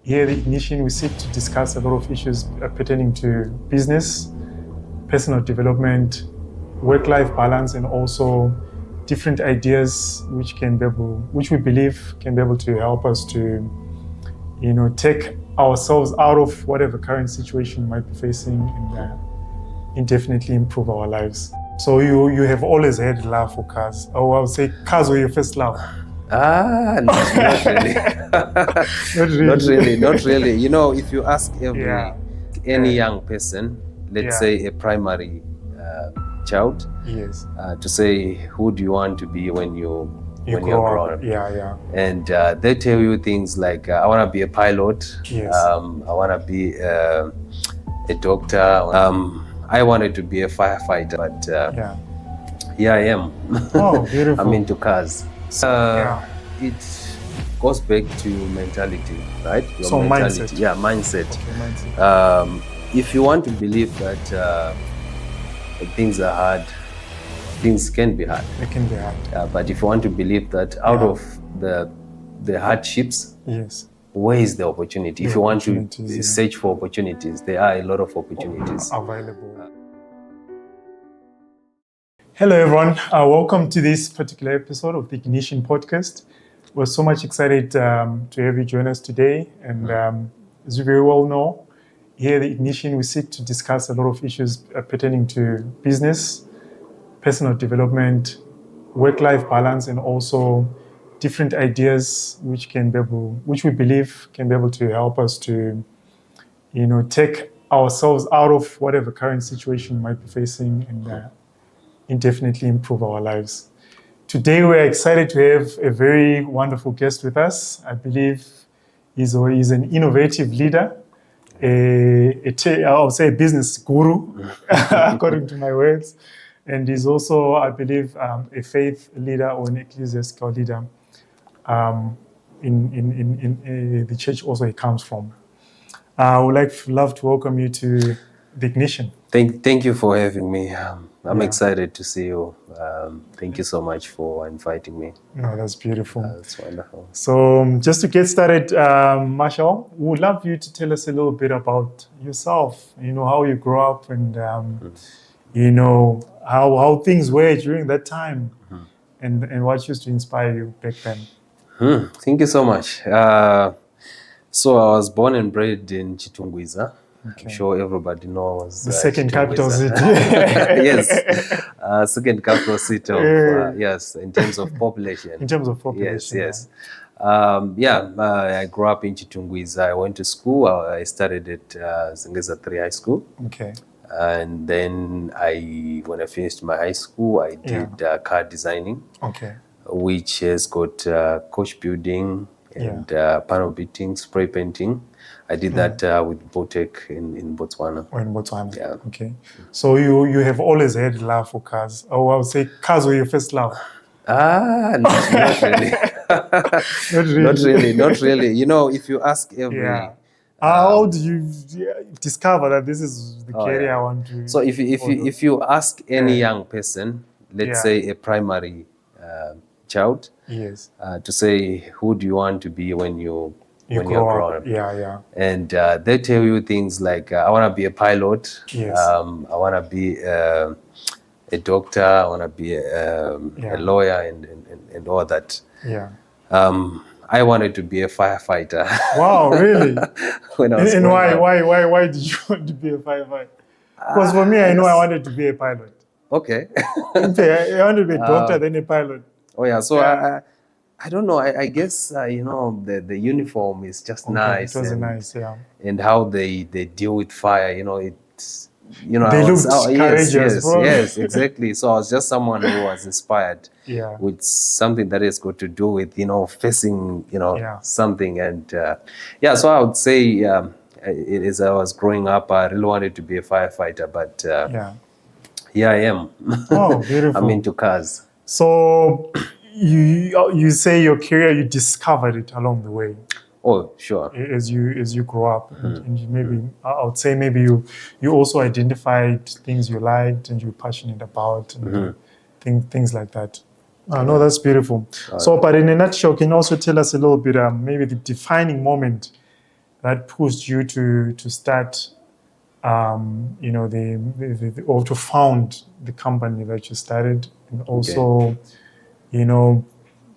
Here at Ignition, we seek to discuss a lot of issues pertaining to business, personal development, work-life balance, and also different ideas which we believe can be able to help us to, take ourselves out of whatever current situation we might be facing and indefinitely improve our lives. So you have always had love for cars. Oh, I would say cars were your first love. Not really. Not really. You know, if you ask any young person, let's say a primary child, to say who do you want to be when you're grown up, and they tell you things like I want to be a pilot, I want to be a doctor, I wanted to be a firefighter, but here I am. Oh, beautiful. I'm into cars. It goes back to mentality, right? Your mentality. Mindset. Yeah, mindset. Okay, mindset. If you want to believe that things are hard, things can be hard. They can be hard. But if you want to believe that out of the hardships, where is the opportunity? If you want to search for opportunities, there are a lot of opportunities available. Hello, everyone. Welcome to this particular episode of the Ignition podcast. We're so much excited to have you join us today. And as you very well know, here at the Ignition, we seek to discuss a lot of issues pertaining to business, personal development, work-life balance, and also different ideas which we believe can be able to help us to, take ourselves out of whatever current situation we might be facing and indefinitely improve our lives. Today, we're excited to have a very wonderful guest with us. I believe he's an innovative leader, I would say a business guru, according to my words. And he's also, I believe, a faith leader or an ecclesiastical leader in the church also he comes from. I would love to welcome you to the Ignition. Thank you for having me. I'm excited to see you. Thank you so much for inviting me. No, that's beautiful. That's wonderful. So just to get started, Marshal, we would love you to tell us a little bit about yourself, how you grew up and, how things were during that time and what used to inspire you back then. Thank you so much. So I was born and bred in Chitungwiza. Okay. I'm sure everybody knows the second capital city. Yes, second capital city of in terms of population. In terms of population. Yes. I grew up in Chitungwiza. I went to school. I studied at Zingeza 3 High School. Okay. And then when I finished my high school, I did car designing. Okay. Which has got coach building and panel beating, spray painting. I did that with Botek in Botswana. Oh, in Botswana. Yeah. Okay. So you have always had love for cars. Oh, I would say cars were your first love. Not really. Not really. You know, if you ask every... how did you discover that this is the career I want to... So if you ask any young person, let's say a primary child, to say who do you want to be when you're grown up, and they tell you things like I want to be a pilot, I want to be a doctor, I want to be a lawyer, and all that. I wanted to be a firefighter. Wow, really? When I was and why did you want to be a firefighter? Because for me, I know I wanted to be a pilot. Okay. I wanted to be a doctor, then a pilot. Oh yeah, so I don't know. I guess the uniform is just nice. It was nice, and how they deal with fire. It's they looked courageous. Yes, exactly. So I was just someone who was inspired with something that has got to do with facing something, and so I would say as I was growing up, I really wanted to be a firefighter, but here I am. Oh, beautiful. I'm into cars. So you say your career, you discovered it along the way. Oh, sure. As you grow up, and maybe I would say maybe you also identified things you liked and you were passionate about, and things like that. No, that's beautiful. So, but in a nutshell, can you also tell us a little bit, maybe the defining moment that pushed you to start, or to found the company that you started, and also,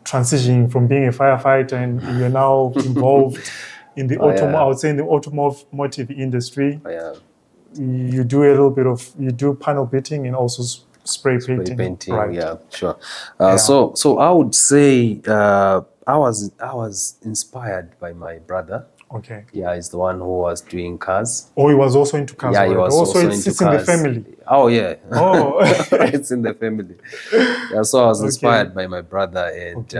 transitioning from being a firefighter, and you're now involved in the I would say in the automotive industry. You do a little bit of panel beating and also spray painting. Right. Yeah, sure. So I would say I was inspired by my brother. Okay. Yeah, he's the one who was doing cars. Oh, he was also into cars. Yeah, he was also into cars. It's in the family. Oh, yeah. Oh, it's in the family. Yeah, so I was inspired by my brother, and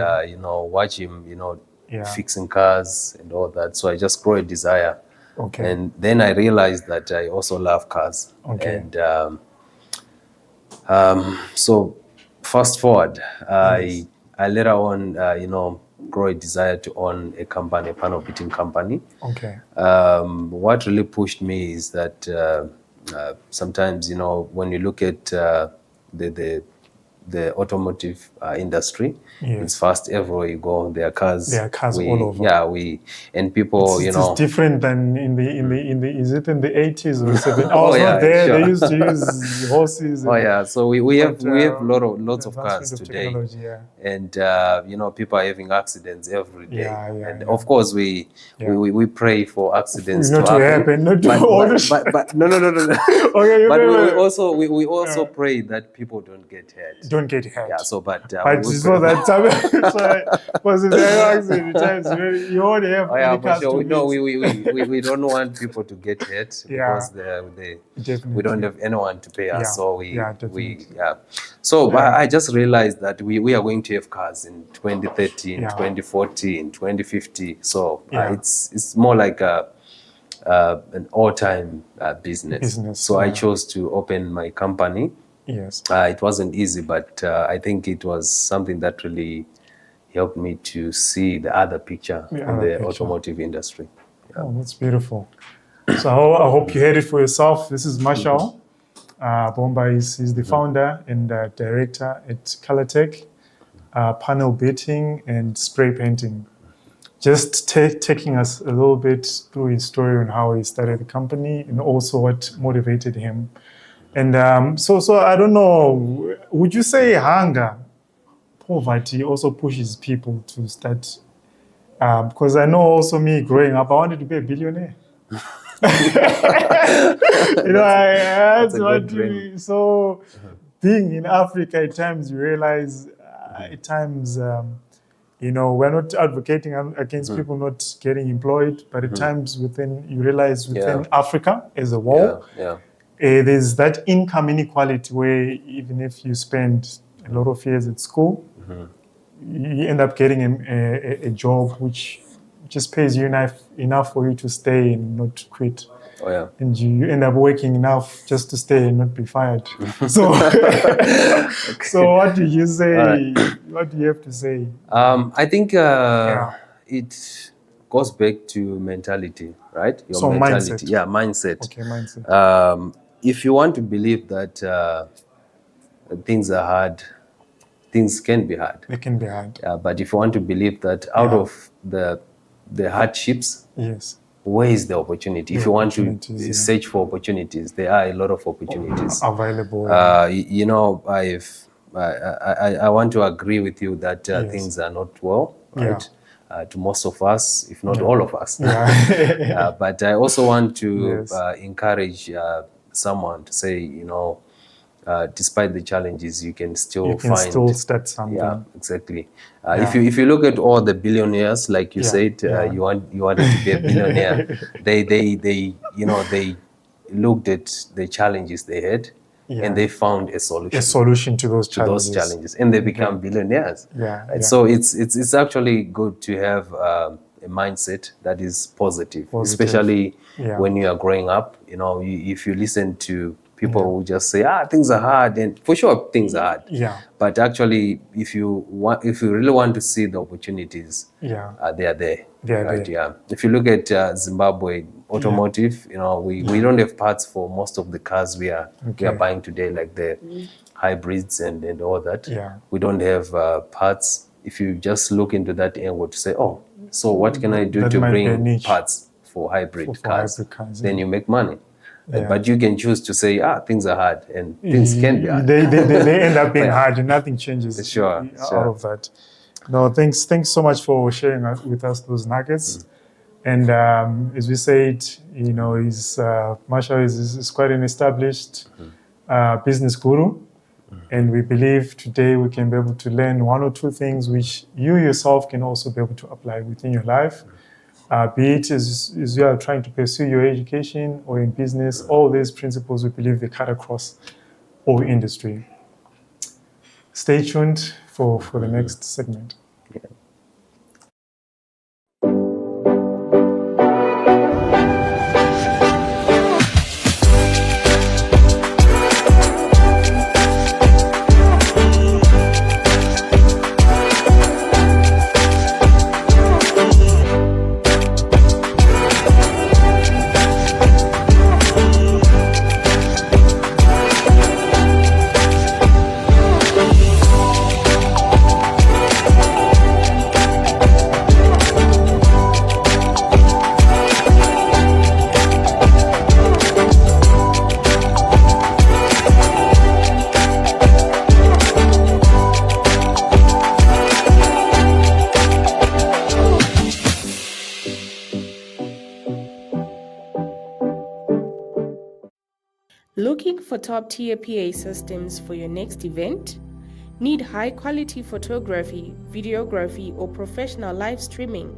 watch him, fixing cars and all that. So I just grew a desire. Okay. And then I realized that I also love cars. Okay. And so fast forward, I later on, grow a desire to own a company, a panel beating company. Okay. What really pushed me is that sometimes, when you look at the automotive industry, it's fast everywhere you go. There are cars. There are cars all over. Yeah, and people, it's different than in the is it in the 80s or 70s? Oh, yeah, not there. Sure. They used to use horses. Oh yeah, so we have lots of cars today, and people are having accidents every day. And of course we pray for accidents not to happen. Not to but no. Okay, but we also pray that people don't get hurt. Don't get hurt. Yeah. So but so that time, because in the accident times you only have we don't want people to get hurt because we don't have anyone to pay us. So So I just realized that we are going to have cars in 2030, 2040, 2050. So it's more like an all-time business. So I chose to open my company. Yes. It wasn't easy, but I think it was something that really helped me to see the other picture in the automotive industry. Yeah. Oh, that's beautiful. So I hope you heard it for yourself. This is Marshal Bomba. He's the founder and director at Colortech, panel beating and spray painting. Just taking us a little bit through his story on how he started the company and also what motivated him. And so I don't know, would you say hunger, poverty also pushes people to start? Because I know also me growing up, I wanted to be a billionaire. I had to want to be. So being in Africa, at times you realize, at times, we're not advocating against people not getting employed, but at times you realize within Africa as a whole, there's that income inequality where even if you spend a lot of years at school, you end up getting a job which just pays you enough for you to stay and not quit. Oh, yeah. And you end up working enough just to stay and not be fired. So, so what do you say? Right. What do you have to say? I think it goes back to mentality, right? Your mentality. Mindset. Yeah, mindset. Okay, mindset. If you want to believe that things are hard, things can be hard. They can be hard. But if you want to believe that out of the hardships, where is the opportunity? If you want to search for opportunities, there are a lot of opportunities available. I want to agree with you that things are not well, right? To most of us, if not all of us. But I also want to encourage someone to say, despite the challenges, you can still still start something. Yeah, exactly. If you look at all the billionaires, like you said, you wanted to be a billionaire. They looked at the challenges they had, and they found a solution. A solution to those challenges. And they become billionaires. So it's actually good to have a mindset that is positive. Especially when you are growing up. If you listen to people who just say, things are hard, and for sure things are hard. But actually, if you really want to see the opportunities, they are there. If you look at Zimbabwe automotive, we don't have parts for most of the cars we are buying today, like the hybrids and all that. We don't have parts. If you just look into that angle to say, so what can I do to bring parts for hybrid cars. Hybrid then you make money. But you can choose to say, things are hard, and things can be hard. They end up being hard, and nothing changes out of that. No, thanks so much for sharing with us those nuggets. And as we said, Marshal is quite an established business guru. And we believe today we can be able to learn one or two things which you yourself can also be able to apply within your life. Be it as you are trying to pursue your education or in business, all these principles we believe they cut across all industry. Stay tuned for the next segment. Looking for top-tier PA systems for your next event? Need high-quality photography, videography, or professional live streaming?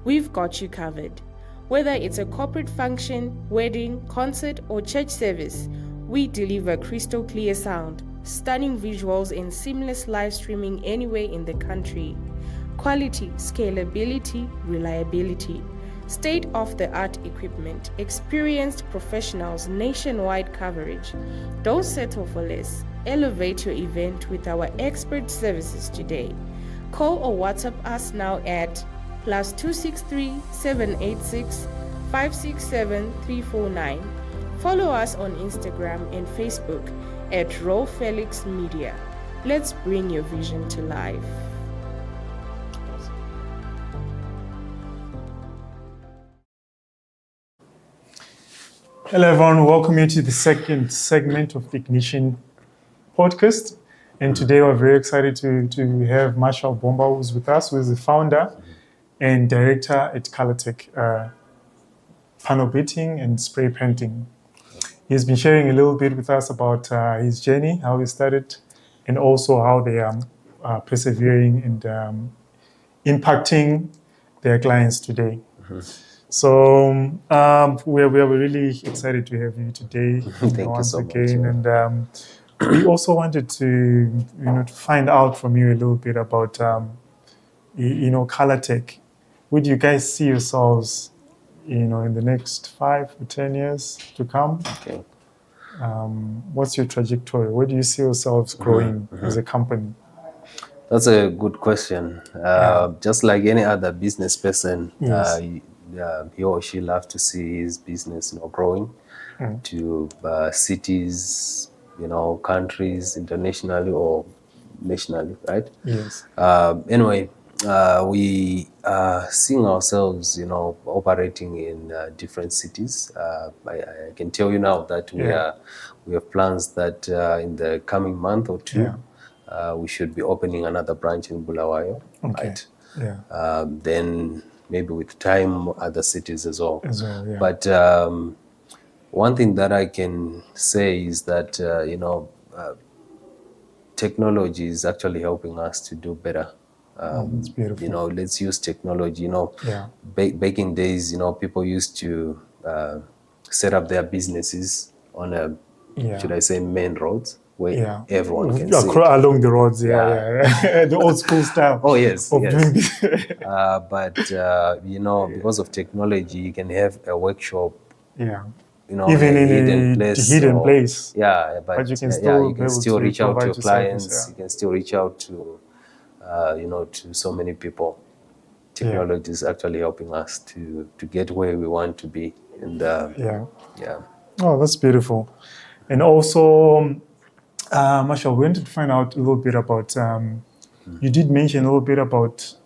We've got you covered. Whether it's a corporate function, wedding, concert, or church service, we deliver crystal clear sound, stunning visuals, and seamless live streaming anywhere in the country. Quality, scalability, reliability. State-of-the-art equipment, experienced professionals, nationwide coverage. Don't settle for less. Elevate your event with our expert services today. Call or WhatsApp us now at +263 786 567 349. Follow us on Instagram and Facebook at Raw Felix Media. Let's bring your vision to life. Hello, everyone. Welcome you to the second segment of the Ignition podcast. And today we're very excited to have Marshal Bomba, who's with us, who is the founder and director at Colortech, panel beating and spray painting. He's been sharing a little bit with us about his journey, how he started, and also how they are persevering and impacting their clients today. So we're really excited to have you today. Thank you so much. And we also wanted to find out from you a little bit about Colortech. Would you guys see yourselves in the next 5 or 10 years to come? Okay. What's your trajectory? Where do you see yourselves growing as a company? That's a good question. Just like any other business person, Yes. He or she loves to see his business, growing to cities, countries, internationally or nationally, right? Yes. Anyway, we are seeing ourselves, operating in different cities. I can tell you now that we have plans that in the coming month or two, we should be opening another branch in Bulawayo, right? Yeah. Then maybe with time, other cities as well. Yeah. But one thing that I can say is that, technology is actually helping us to do better. That's beautiful. Let's use technology. Back in days, people used to set up their businesses on should I say, main roads where everyone can see along the roads. The old school style. Oh yes, of doing this. But because of technology, you can have a workshop. Yeah. Even in a hidden place. Yeah, but you can still reach out to your clients. Service, You can still reach out to, to so many people. Technology is actually helping us to get where we want to be. And Oh, that's beautiful. And also, Marshal, we wanted to find out a little bit about. You did mention a little bit about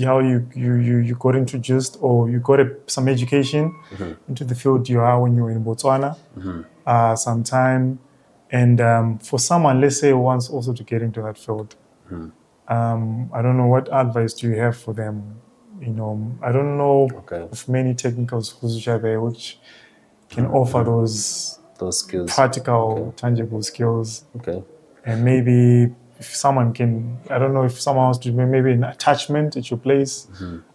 how you got introduced, or you got some education into the field you are when you were in Botswana, some time. And for someone, let's say, who wants also to get into that field, I don't know, what advice do you have for them? I don't know of many technical schools which are there which can offer those skills, practical, tangible skills. Okay. And maybe if someone can, I don't know, if someone wants to do maybe an attachment at your place,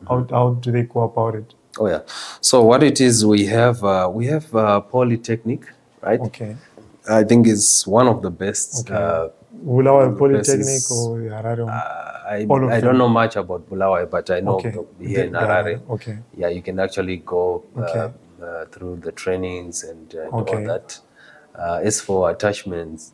how do they go about it? Oh yeah. So what it is, we have Polytechnic, right? Okay. I think it's one of the best. Okay. Bulawayo Polytechnic or Harare? I don't know much about Bulawayo, but I know here in Harare. Okay. Yeah, you can actually go through the trainings and all that. As for attachments,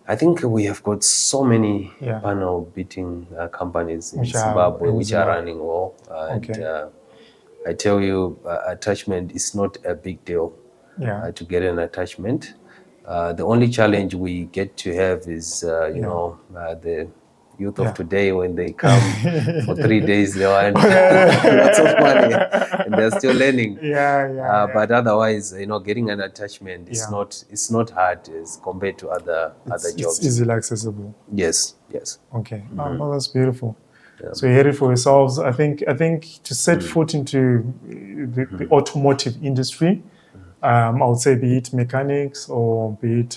I think we have got so many panel beating companies in Zimbabwe which are running well. I tell you, attachment is not a big deal to get an attachment. The only challenge we get to have is, the youth of today, when they come for 3 days, they want lots of money and they're still learning. But otherwise, getting an attachment is not hard as compared to other jobs. It's easily accessible. Yes. Okay. Oh, that's beautiful. Yeah. So you heard it for yourselves. I think to set foot into the automotive industry, I would say, be it mechanics or be it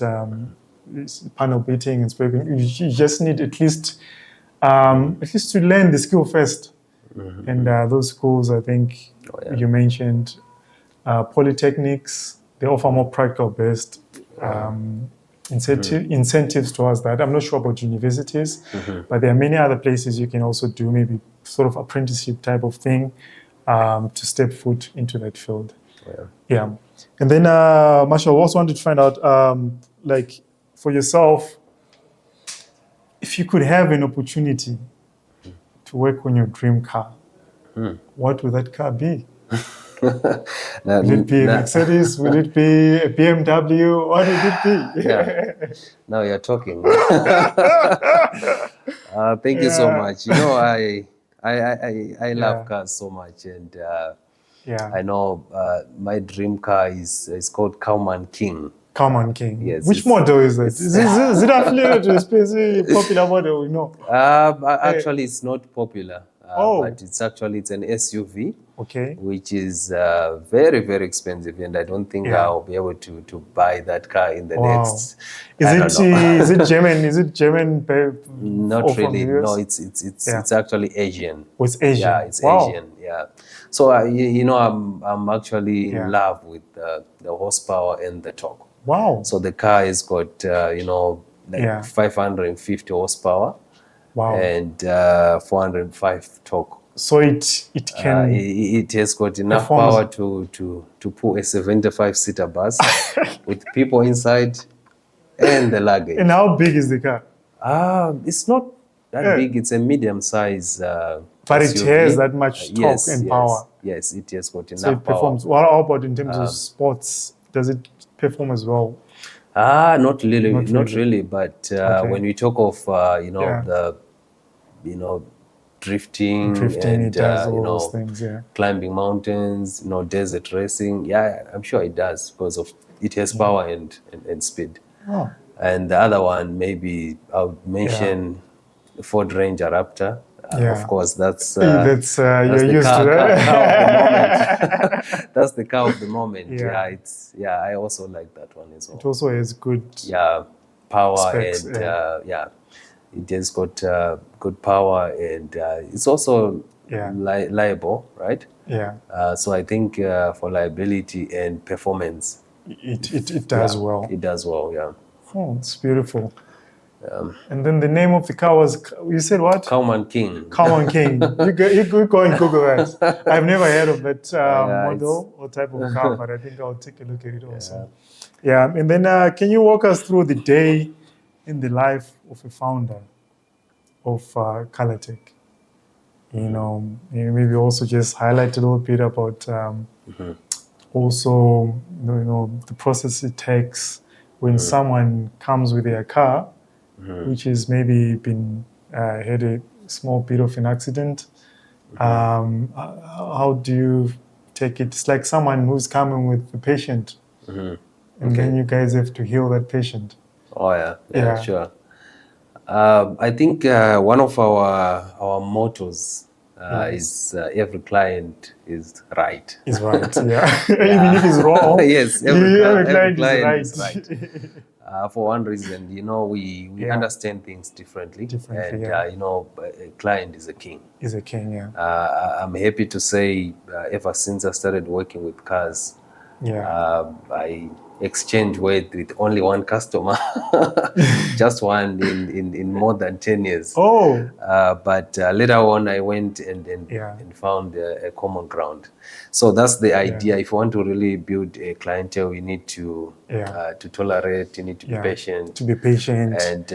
panel beating and scraping, you just need at least to learn the skill first. And those schools, I think you mentioned, polytechnics, they offer more practical based incentives towards that. I'm not sure about universities, but there are many other places you can also do maybe sort of apprenticeship type of thing to step foot into that field. Yeah. And then, Marshal, I also wanted to find out, like, for yourself, if you could have an opportunity to work on your dream car, what would that car be? Will it be a Mercedes? Will it be a BMW? What would it be? Now you're talking. Thank you so much. I love cars so much, and I know my dream car is called Cowman King. Cowman King. Yes. Which model is that? Is it affiliated to a specific popular model? No. Actually, it's not popular. But it's an SUV. Okay. Which is very, very expensive, and I don't think I'll be able to buy that car in the next. Is it German? Is it German? Not really. No, it's actually Asian. Oh, it's Asian. Yeah, it's Asian. Yeah. So I'm actually in love with the horsepower and the torque. Wow. So the car has got 550 horsepower. Wow. And 405 torque. So it can. It has got enough power to pull a 75-seater bus with people inside and the luggage. And how big is the car? It's not that big. It's a medium size. But it has that much torque and power. Yes, it has got enough so it performs. power. How about in terms of sports? Does it perform as well? Not really. But when we talk of drifting and those things, climbing mountains, desert racing. Yeah, I'm sure it does because of it has power and speed. Oh. And the other one, maybe I would mention the Ford Ranger Raptor. Of course, that's you're used to that. That's the car of the moment. I also like that one as well. It also has good power specs, and it has got good power, and it's also liable, right? So I think for liability and performance, it does well. It does well, yeah. Oh, it's beautiful. And then the name of the car was, you said what? Cowman King. Cowman King. You go and Google that. I've never heard of that model or type of car, but I think I'll take a look at it also. Yeah, and then can you walk us through the day in the life of a founder of Colortech? Maybe also just highlight a little bit about also the process it takes when someone comes with their car, which is maybe been had small bit of an accident, how do you take it? It's like someone who's coming with the patient, and then you guys have to heal that patient. Oh yeah, sure. I think one of our mottos is every client is right. Is right, yeah. Even if it's wrong, yes, every client is right. For one reason, we understand things differently, and a client is a king. Is a king, yeah. I'm happy to say, ever since I started working with cars, I exchange words with only one customer, just one in more than 10 years. Oh. But later on, I went and found a common ground. So that's the idea. If you want to really build a clientele, you need to tolerate. You need to be patient. To be patient. And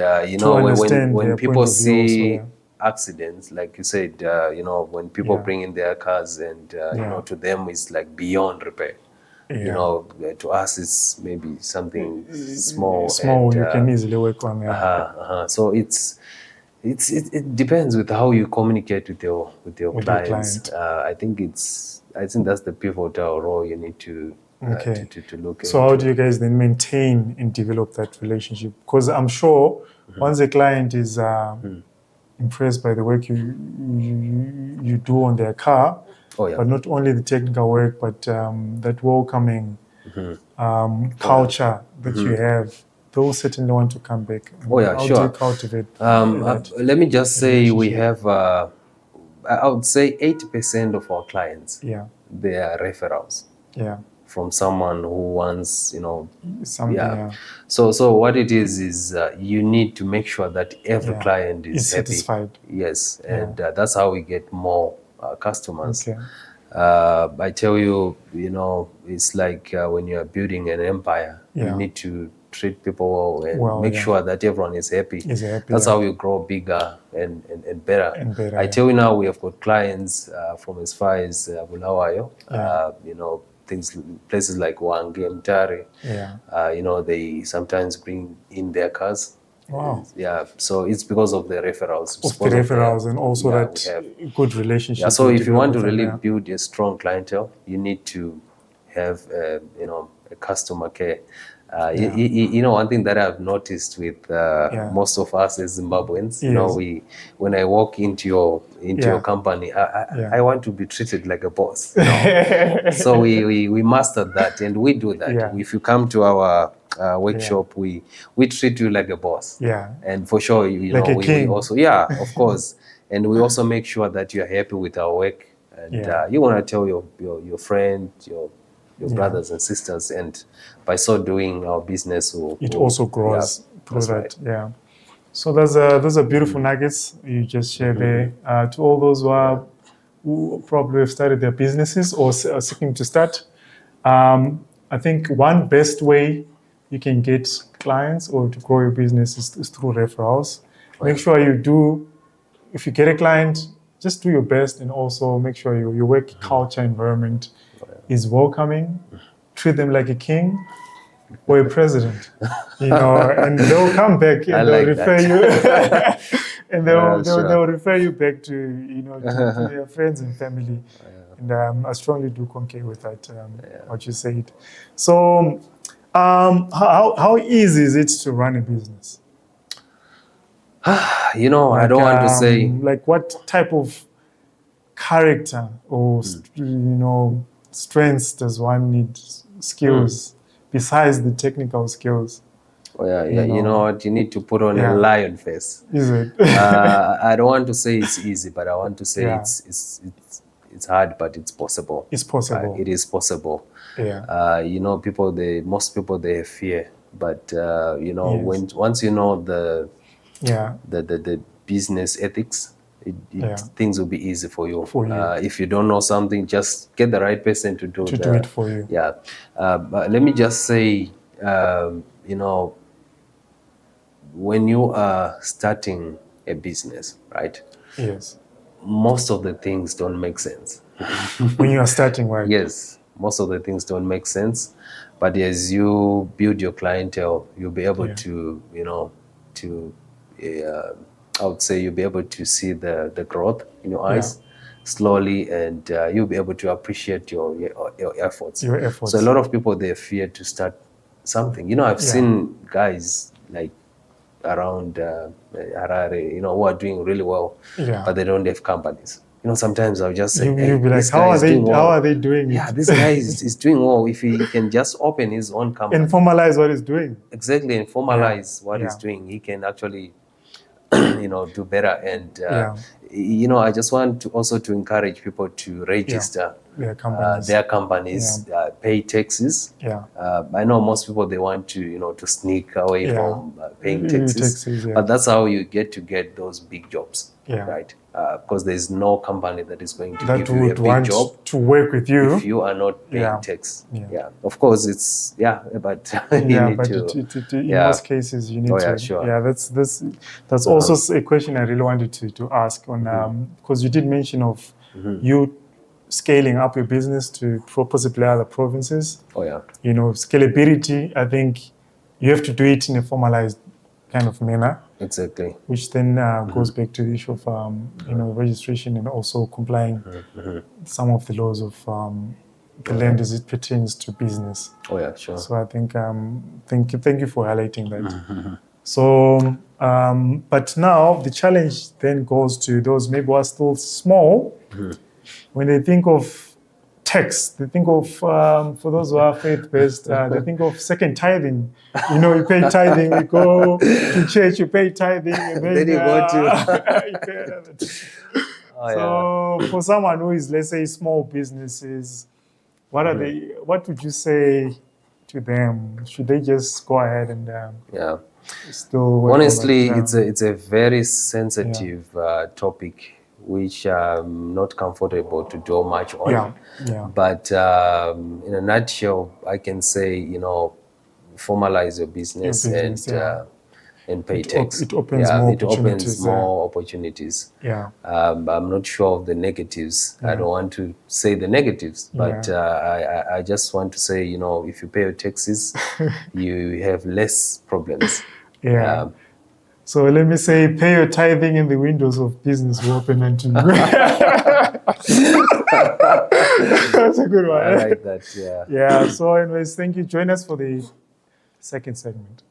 when people see accidents, like you said, when people bring in their cars and to them it's like beyond repair. To us it's maybe something small. And, you can easily work on. So it depends with how you communicate with your clients. I think that's the pivotal role you need to look at. So how do you guys then maintain and develop that relationship? Because I'm sure once a client is impressed by the work you do on their car, but not only the technical work, but that welcoming culture that you have, they'll certainly want to come back. How do you cultivate let me just say we have, I would say 80% of our clients, they are referrals. From someone who wants, something. So what it is you need to make sure that every client is happy. Satisfied. Yes, and that's how we get more customers. I tell you, it's like when you are building an empire, you need to treat people well and make sure that everyone is happy. That's how you grow bigger and better. I tell you now, we have got clients from as far as Bulawayo, places like Wange, Mtare. They sometimes bring in their cars. Wow. So it's because of the referrals. And also that good relationship. So if you want to really build a strong clientele, you need to have a customer care. One thing that I've noticed with most of us as Zimbabweans, when I walk into your company, I want to be treated like a boss. So we mastered that, and we do that. If you come to our workshop, we treat you like a boss. And for sure, we also, of course, and we also make sure that you're happy with our work, and you want to tell your friend, your brothers and sisters, and by so doing, our business will also grows through that. So those are beautiful nuggets you just shared there. To all those who probably have started their businesses or are seeking to start, I think one best way you can get clients or to grow your business is through referrals. Make sure if you get a client, just do your best, and also make sure your work culture environment is welcoming. Treat them like a king or a president, and they'll come back and they'll refer you, and they'll refer you back to their friends and family. And I strongly do concur with that, what you said. So, how easy is it to run a business? I don't want to say. Like, what type of character or strengths does one need? Skills besides the technical skills? You know what? You need to put on a lion face. Is it? I don't want to say it's easy, but I want to say it's hard, but it's possible. It's possible. It is possible. Most people they have fear, but once you know the business ethics, things will be easy for you. If you don't know something, just get the right person to do it for you. But let me just say, when you are starting a business, right? Yes. Most of the things don't make sense. When you are starting, right? Yes, most of the things don't make sense. But as you build your clientele, you'll be able to I would say you'll be able to see the growth in your eyes slowly, and you'll be able to appreciate your efforts. Your efforts. So a lot of people, they fear to start something. I've seen guys like around Harare, who are doing really well, but they don't have companies. Sometimes I'll just say, you'll be like, how are they doing it? Yeah, this guy is doing well. If he can just open his own company. And formalize what he's doing. Exactly, and formalize what he's doing. He can actually, do better. And, I just want to also to encourage people to register their companies, pay taxes. I know most people, they want to, to sneak away from paying taxes, but that's how you get those big jobs, right? Because there's no company that is going to give you a big job to work with you if you are not paying tax. Of course, it's but you need to. In most cases, you need to. Sure. That's also a question I really wanted to ask on because you did mention of you scaling up your business to possibly other provinces. Scalability. I think you have to do it in a formalized kind of manner. Exactly. Which then goes back to the issue of registration and also complying some of the laws of the land as it pertains to business. Sure. So I think thank you for highlighting that. So, but now the challenge then goes to those maybe who are still small. When they think of tax, they think of, for those who are faith-based, they think of second tithing. You pay tithing, you go to church, you pay tithing, and then you go to... you pay another. So for someone who is, let's say, small businesses, what are they? What would you say to them? Should they just go ahead and still work? Honestly, it's a very sensitive topic, which I'm not comfortable to do much on. But in a nutshell, I can say, formalize your business, and pay tax. It opens more opportunities. I'm not sure of the negatives. I don't want to say the negatives, but I just want to say, if you pay your taxes, you have less problems. So let me say, pay your tithing and the windows of business will open unto you. That's a good one. I like that, Yeah, so anyways, thank you. Join us for the second segment.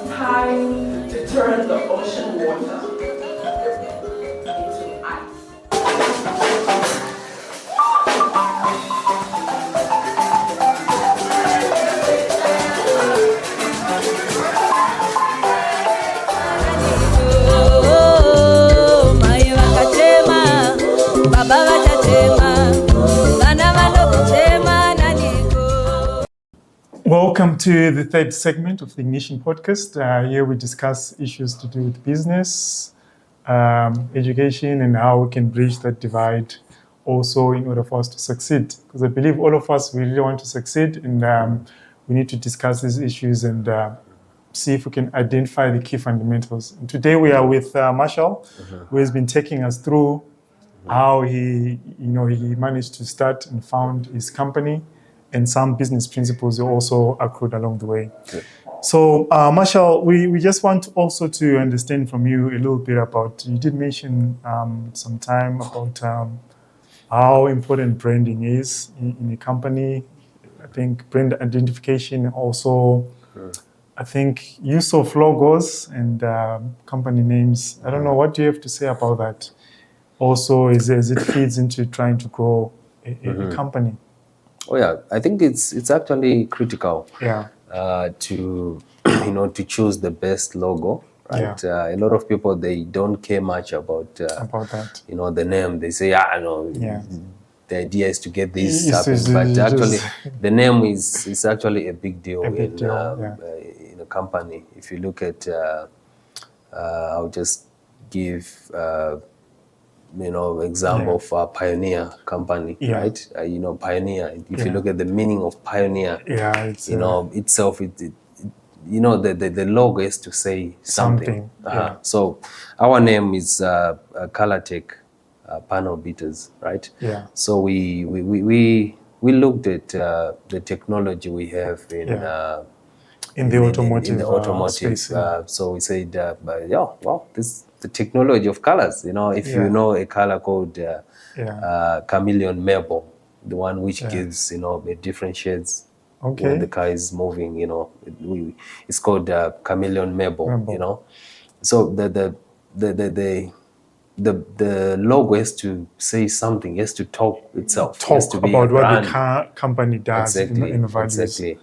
Time to turn the ocean water into ice. Welcome to the third segment of the Ignition podcast. Here we discuss issues to do with business, education and how we can bridge that divide also in order for us to succeed. Because I believe all of us, we really want to succeed, and we need to discuss these issues and see if we can identify the key fundamentals. And today we are with Marshal, who has been taking us through how he managed to start and found his company, and some business principles he also accrued along the way. Okay. So, Marshal, we just want also to understand from you a little bit about, you did mention some time about how important branding is in a company. I think brand identification also, I think use of logos and company names. I don't know, what do you have to say about that? Also, as it feeds into trying to grow a company. Oh yeah, I think it's actually critical. Yeah. To to choose the best logo, right? Yeah. A lot of people, they don't care much about that. The name. They say, no. Yeah. The idea is to get this happen, but actually, the name is actually a big deal in a company. If you look at, I'll just give example of Pioneer company, right? Pioneer. If you look at the meaning of Pioneer, it's, itself, the logo is to say something. So our name is Colortech Panel Beaters, right? Yeah. So we looked at the technology we have in the automotive space. So we said, this the technology of colors. If you know a color called chameleon marble, the one which gives the different shades when the car is moving. It's called chameleon marble. So the logo has to say something, has to talk itself. Talk to be about what brand. the company does in values. Exactly.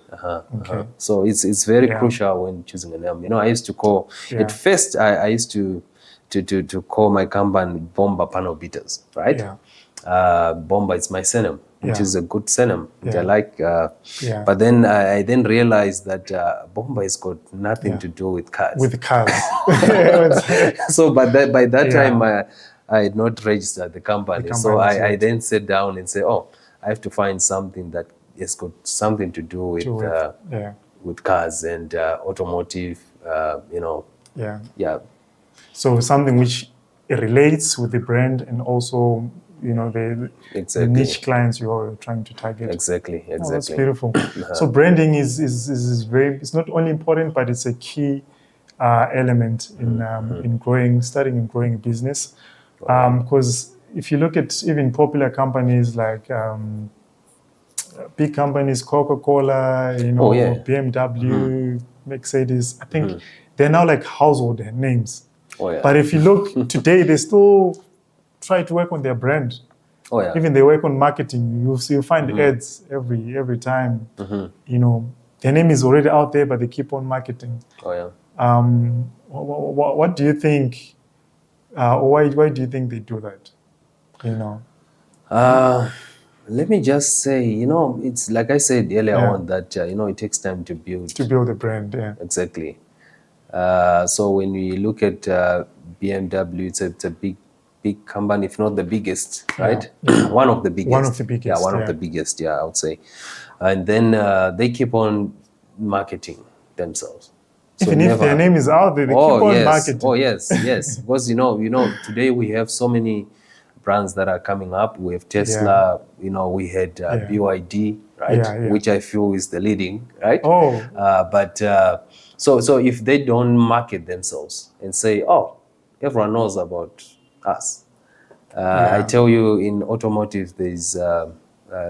So it's very crucial when choosing a name. I used to call, at first I used to call my company Bomba Panel Beaters, right? Yeah. Bomba is my surname, which is a good surname, which I like. But then I then realized that Bomba has got nothing to do with cars. With cars. So by that time, I had not registered the company. So I then sat down and said, I have to find something that has got something to do with cars and automotive, So something which relates with the brand and also, the niche clients you're trying to target. Exactly. Oh, that's beautiful. So branding is very, it's not only important, but it's a key element in starting and growing a business. Because if you look at even popular companies like big companies, Coca-Cola, BMW, Mercedes, I think they're now like household names. But if you look today, they still try to work on their brand. Even they work on marketing. You'll find ads every time. Their name is already out there, but they keep on marketing. What do you think? Why do you think they do that? Let me just say, it's like I said earlier on that it takes time to build a brand. Yeah, exactly. So when we look at BMW, it's a big company, if not the biggest, right? One of the biggest. One of the biggest. One of the biggest. I would say. And then they keep on marketing themselves. So even if their name is out there, they keep on marketing. Oh yes. Because today we have so many brands that are coming up. We have Tesla. We had BYD, right? Which I feel is the leading, right? So if they don't market themselves and say, everyone knows about us. I tell you, in automotive, there's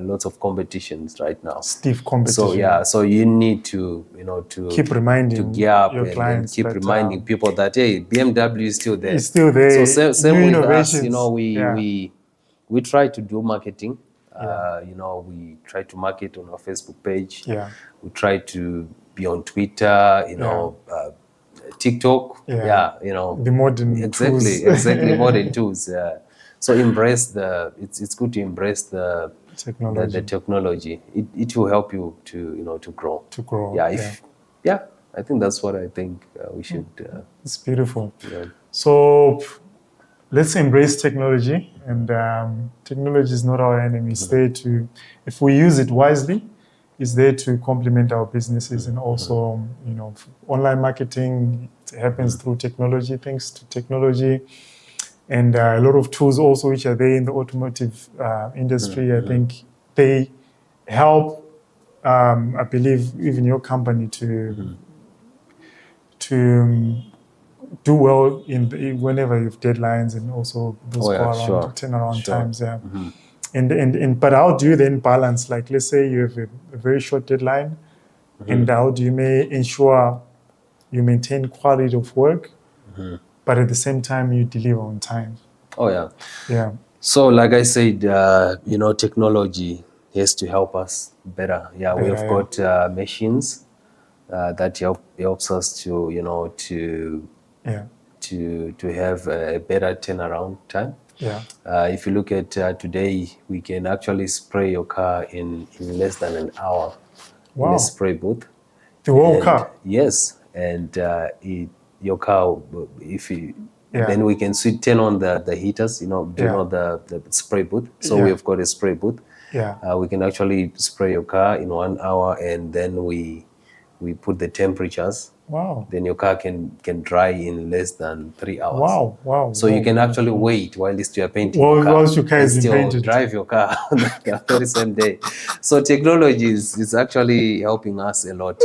lots of competitions right now. Stiff competition. So you need to keep reminding to gear up your clients, and keep reminding people that BMW is still there. It's still there. So same with us, we try to do marketing. We try to market on our Facebook page. We try to be on Twitter. TikTok. The modern tools. Exactly modern tools. So embrace it's good to embrace the technology. It will help you to grow. Yeah. I think that's what I think we should. It's beautiful. So let's embrace technology, and technology is not our enemy. It's there to, if we use it wisely, it's there to complement our businesses, and also, online marketing happens through technology, thanks to technology, and a lot of tools also which are there in the automotive industry. I think they help, I believe, even your company to do well whenever you have deadlines, and also those turnaround times. Yeah. And but how do you then balance? Like, let's say you have a very short deadline, and how do you ensure you maintain quality of work, but at the same time you deliver on time? Yeah. So, like I said, technology has to help us better. We have got machines that helps us to have a better turnaround time. If you look at today, we can actually spray your car in less than an hour in a spray booth. The whole car? Yes, and your car, then we can turn on the heaters, the spray booth. So we have got a spray booth. We can actually spray your car in 1 hour, and then we put the temperatures. Then your car can dry in less than 3 hours. So you can actually wait while you are painting your car, and still drive your car the very same day. So technology is actually helping us a lot.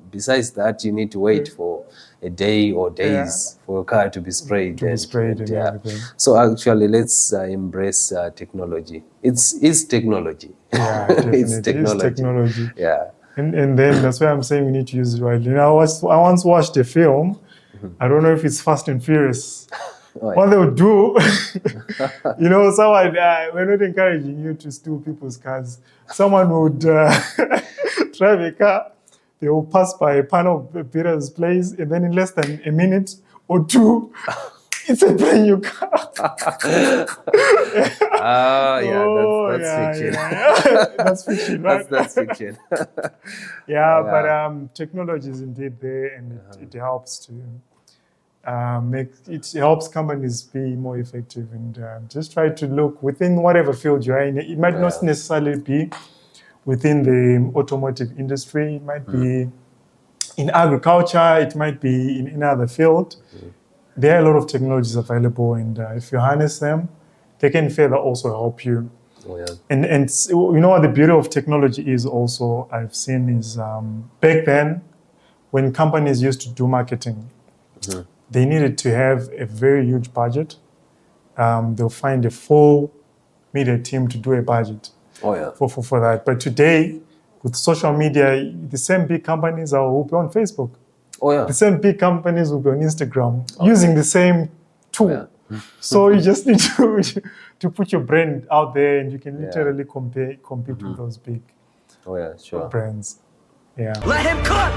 Besides that, you need to wait for a day or days for your car to be sprayed. Everything. So actually, let's embrace technology. It's technology. Yeah, definitely. It's technology. Yeah. And then that's why I'm saying we need to use it rightly. I once watched a film. I don't know if it's Fast and Furious. What they would do, someone, we're not encouraging you to steal people's cars. Someone would drive a car, they will pass by a panel of Peter's place, and then in less than a minute or two, it's a brand new car. That's fiction. That's fiction, right? That's fiction. But technology is indeed there, and it helps to it helps companies be more effective, and just try to look within whatever field you're in. It might not necessarily be within the automotive industry. It might be in agriculture. It might be in another field. There are a lot of technologies available, and if you harness them, they can further also help you. And you know what the beauty of technology is also, I've seen, is back then, when companies used to do marketing, they needed to have a very huge budget. They'll find a full media team to do a budget for that. But today, with social media, the same big companies will be on Facebook. The same big companies will be on Instagram using the same tool. So you just need to put your brand out there, and you can literally compete with those big brands. Let him cook!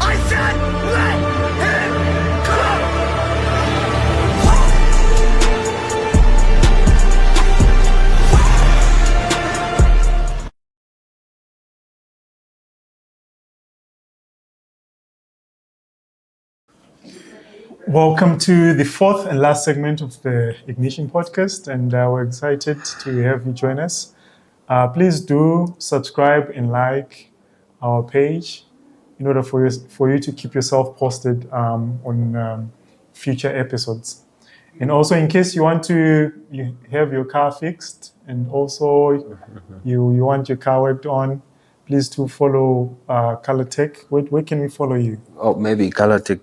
I said let him cook! Welcome to the fourth and last segment of the Ignition podcast, and we're excited to have you join us. Please do subscribe and like our page in order for you to keep yourself posted on future episodes. And also, in case you want to have your car fixed, and also you want your car worked on, please do follow Color Tech. Where can we follow you? Maybe Color Tech.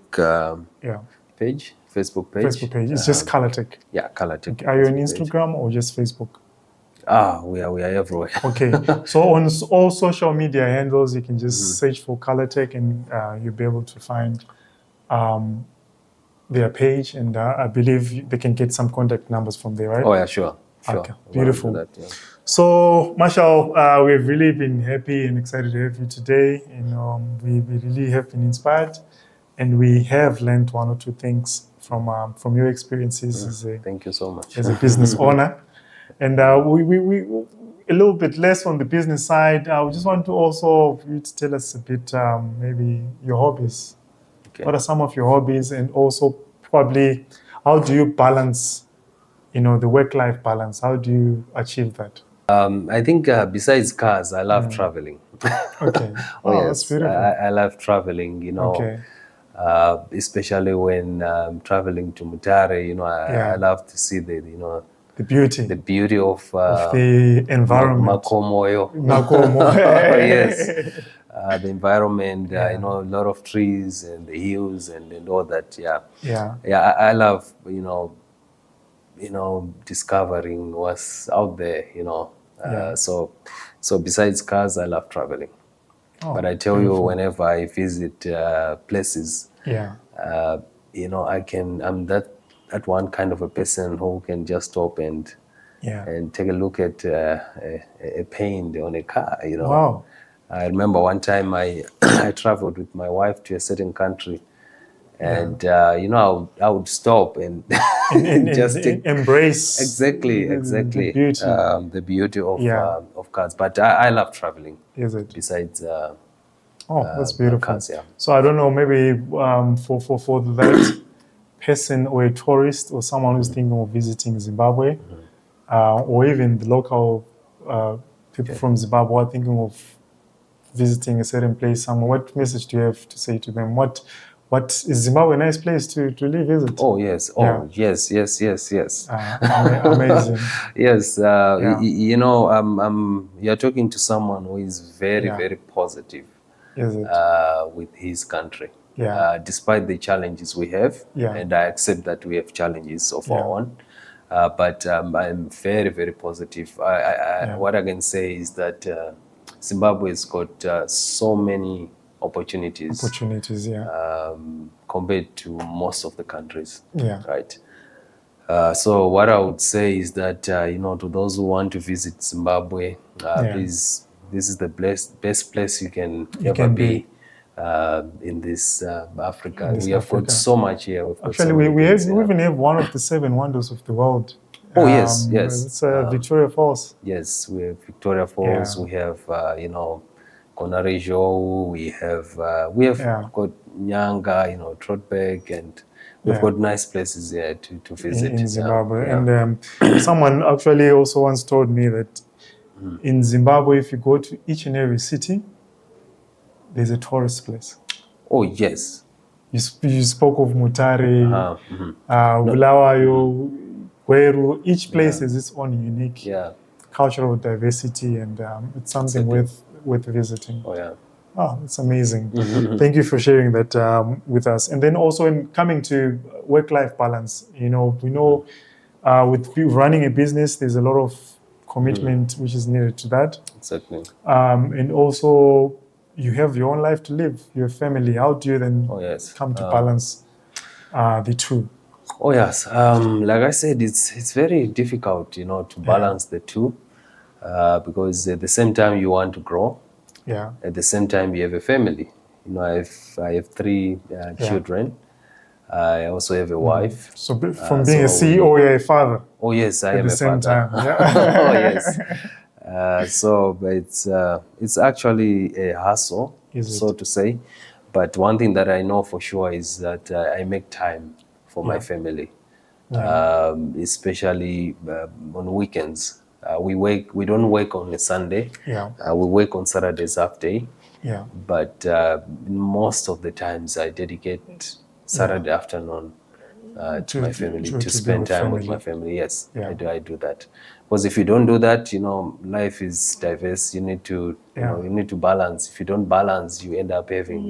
Page, Facebook page. It's just Color Tech. Yeah, Color Tech. Okay. Are you on Instagram or just Facebook? We are everywhere. Okay. So on all social media handles, you can just search for Color Tech, and you'll be able to find their page, and I believe they can get some contact numbers from there, right? Sure. Okay, beautiful. So, Marshal, we've really been happy and excited to have you today. We really have been inspired, and we have learned one or two things from your experiences. Thank you so much. As a business owner. And we a little bit less on the business side. We just want to also you to tell us a bit, maybe your hobbies. Okay. What are some of your hobbies, and also probably how do you balance the work-life balance? How do you achieve that? I think besides cars, I love traveling. Okay. Oh Wow, yes, that's beautiful. I love traveling. Okay. Especially when traveling to Mutare. I love to see the the beauty of the environment. Makomoyo. Makomo. Yes. The environment, Yeah. a lot of trees and the hills and all that. Yeah. Yeah. I love, discovering what's out there, Yeah. So besides cars, I love traveling. Oh, But I tell beautiful. you, whenever I visit places, Yeah. I'm that one kind of a person who can just stop and take a look at a paint on a car, Wow. I remember one time I I traveled with my wife to a certain country, and I would stop and just embrace exactly the beauty. The beauty of Yeah. Of cars. But I love traveling. Is it? Besides, that's beautiful. cars, yeah. So I don't know, maybe for that person or a tourist or someone who's thinking of visiting Zimbabwe, or even the local people from Zimbabwe are thinking of visiting a certain place somewhere, what message do you have to say to them? What is Zimbabwe a nice place to live, is it? Oh yes. Oh yes. Amazing. Yes. You're talking to someone who is very, very positive. Is it? With his country. Yeah. Despite the challenges we have, and I accept that we have challenges of our own, but I'm very, very positive. What I can say is that Zimbabwe has got so many opportunities. Compared to most of the countries. Yeah. Right. So what I would say is that to those who want to visit Zimbabwe, please, this is the best place you can ever be. In this Africa. We have got so much here. Actually, we even have one of the 7 wonders of the world. Oh yes. It's Victoria Falls. Yes, we have Victoria Falls. We have Konarejo. We have got Nyanga, Trotberg, and we've got nice places here to visit in Zimbabwe. And someone actually also once told me that in Zimbabwe, if you go to each and every city, there's a tourist place. Oh yes. You spoke of Mutare, Bulawayo, Gweru. Each place has its own unique cultural diversity, and it's something worth visiting. Oh yeah. Oh, it's amazing. Thank you for sharing that with us. And then also in coming to work-life balance, we know with running a business, there's a lot of commitment which is needed to that. Exactly. And also you have your own life to live, your family. How do you then come to balance the two? Oh yes, like I said, it's very difficult, to balance the two, because at the same time you want to grow. Yeah. At the same time you have a family. I have 3 children. I also have a wife. So from being a CEO, you're a father. Oh yes, I am a father. At the same time. Oh yes. So it's actually a hustle, so to say. But one thing that I know for sure is that I make time for my family, especially on weekends. We don't work on a Sunday. We work on Saturdays half day. But most of the times I dedicate Saturday afternoon to my family, to spend time with my family. Yes, I do that. Because if you don't do that, life is diverse. You need to, you need to balance. If you don't balance, you end up having,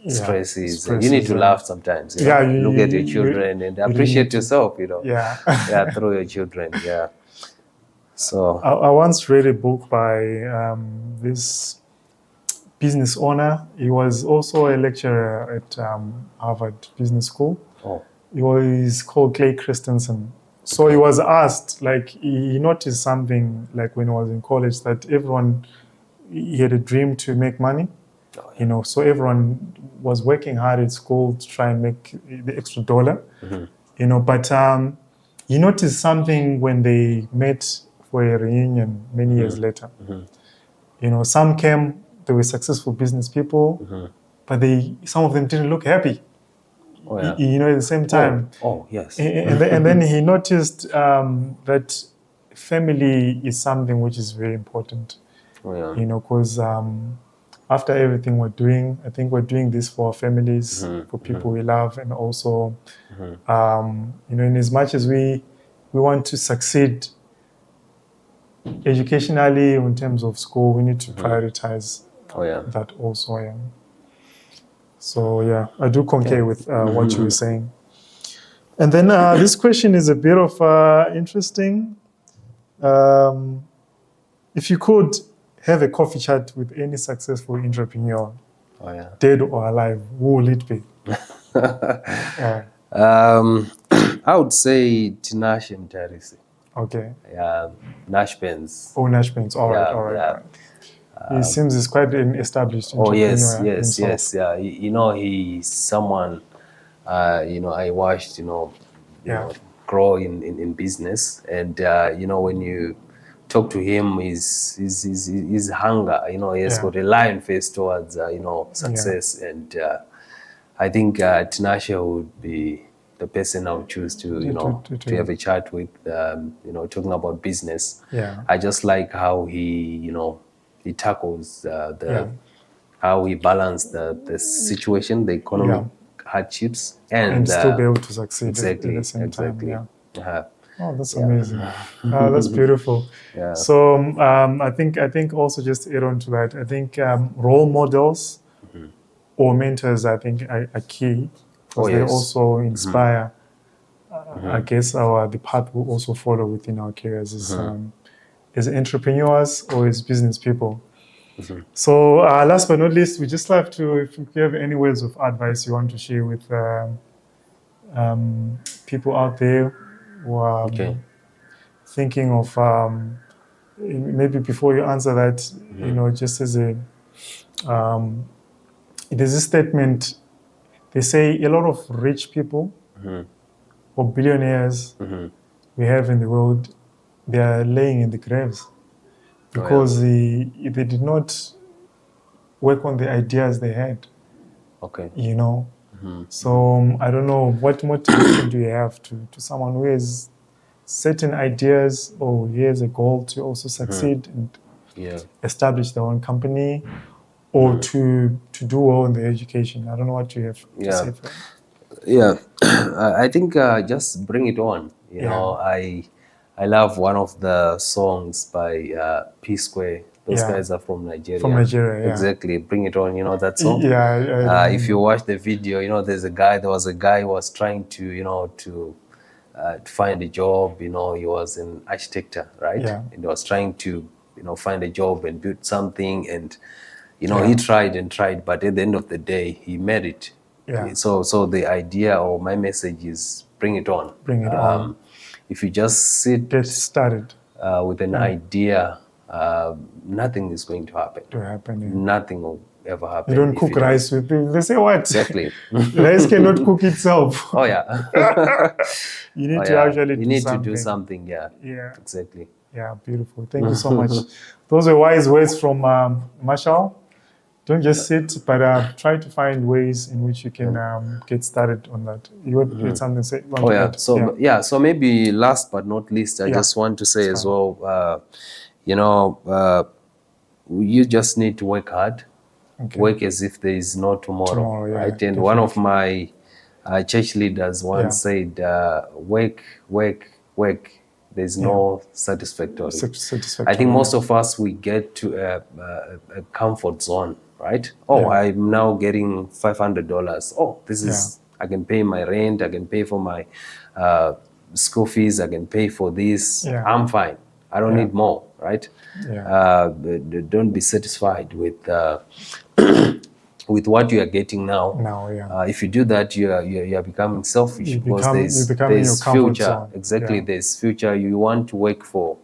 stresses. And you need to laugh sometimes. Look at your children and appreciate yourself. Through your children. Yeah. So I once read a book by this business owner. He was also a lecturer at Harvard Business School. He was called Clay Christensen. So he was asked, he noticed something, when he was in college, that he had a dream to make money. So everyone was working hard at school to try and make the extra dollar. But he noticed something when they met for a reunion many years later. Some came, they were successful business people, but some of them didn't look happy. Oh, yeah. At the same time. Oh yes. And then he noticed that family is something which is very important. Oh, yeah. Because after everything we're doing, I think we're doing this for our families, for people we love, and also, in as much as we want to succeed educationally in terms of school, we need to prioritize that also. Yeah. So yeah, I do concur with what you were saying. And then this question is a bit of interesting. If you could have a coffee chat with any successful entrepreneur, dead or alive, who will it be? I would say Tinashe Mtarisi. Okay. Yeah, Nash Benz. Oh, Nash Benz. All right. He seems he's quite an established entrepreneur himself. Yes. Yeah, he's someone. I watched. Grow in business, and when you talk to him, his hunger. He has got a lion face towards success, and I think Tinashe would be the person I would choose to have a chat with. Talking about business. Yeah. I just like how he tackles how he balanced the situation, the economic hardships, and still be able to succeed exactly, at the same time. Yeah. Uh-huh. Oh, that's amazing. That's beautiful. Yeah. So I think also just to add on to that, I think role models or mentors, I think are key, because they also inspire. I guess the path we also follow within our careers as entrepreneurs or as business people. So last but not least, we just like to, if you have any words of advice you want to share with people out there who are thinking of, maybe before you answer that, just as there's a statement, they say a lot of rich people or billionaires we have in the world, they are laying in the graves because they did not work on the ideas they had. Okay. So I don't know, what motivation do you have to someone who has certain ideas or he has a goal to also succeed and establish their own company or to do well in their education? I don't know what you have to say for that. Yeah, I think just bring it on. I love one of the songs by P Square. Those guys are from Nigeria. From Nigeria, Exactly. Bring it on, that song? Yeah. If you watch the video, there was a guy who was trying to, to find a job. He was an architecture, right? Yeah. And he was trying to, find a job and build something. And, he tried and tried, but at the end of the day, he made it. Yeah. So the idea or my message is bring it on. Bring it on. If you just get started with an idea, nothing is going to happen. Nothing will ever happen. You don't cook rice with it. They say what? Exactly. Rice cannot cook itself. Oh yeah. You need to actually you need to do something. Yeah. Exactly. Yeah, beautiful. Thank you so much. Those are wise words from Marshal. Don't just sit, but try to find ways in which you can get started on that. You had something to say? So maybe last but not least, I just want to say as well, you just need to work hard. Okay. Work as if there is no tomorrow, right? And definitely. One of my church leaders once said, work. There's no satisfactory. I think most of us, we get to a comfort zone, right? I'm now getting $500. This is, I can pay my rent, I can pay for my school fees, I can pay for this. I'm fine. I don't need more, right? Don't be satisfied with what you are getting now. If you do that, you are becoming selfish because there's future. Exactly, there's future. You want to work for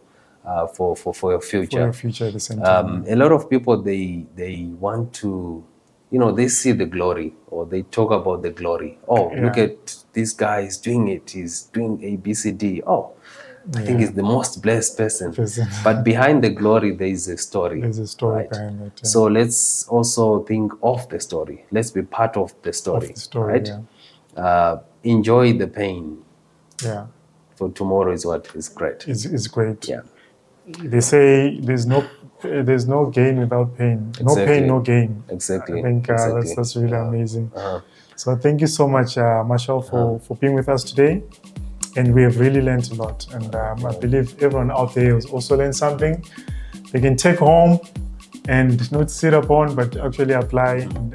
your future. For your future at the same time. A lot of people they want to, they see the glory or they talk about the glory. Look at this guy is doing it. He's doing A, B, C, D. I think he's the most blessed person. But behind the glory, there is a story. There's a story behind it. So let's also think of the story. Let's be part of the story. Right? enjoy the pain. Yeah. For tomorrow is what is great. Is great. Yeah. They say there's no gain without pain. Exactly. No pain, no gain. Exactly. I think exactly. that's really amazing. So thank you so much, Marshal, for being with us today. And we have really learned a lot. And I believe everyone out there has also learned something they can take home and not sit upon, but actually apply. And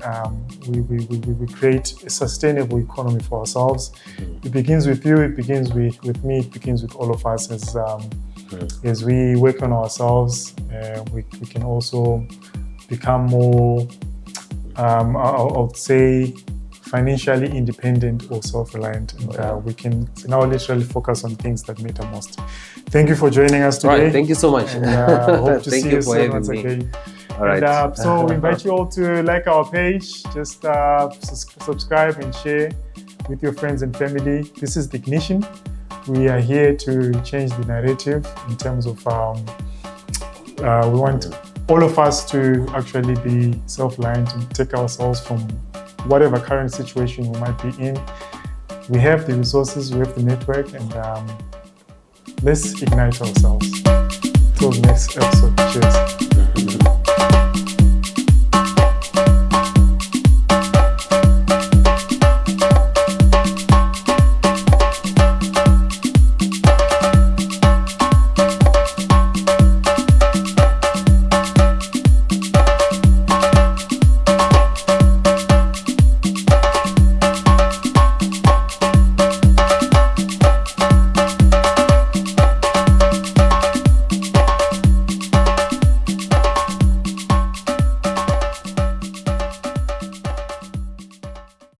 we create a sustainable economy for ourselves. It begins with you, it begins with me, it begins with all of us as we work on ourselves. We can also become more, I would say, financially independent or self-reliant. And we can now literally focus on things that matter most. Thank you for joining us today. All right, thank you so much. And hope to see you soon once again. All right. And, so we invite you all to like our page, just subscribe and share with your friends and family. This is The Ignition. We are here to change the narrative in terms of we want all of us to actually be self-reliant and take ourselves from whatever current situation we might be in. We have the resources, we have the network, and let's ignite ourselves. Till the next episode. Cheers.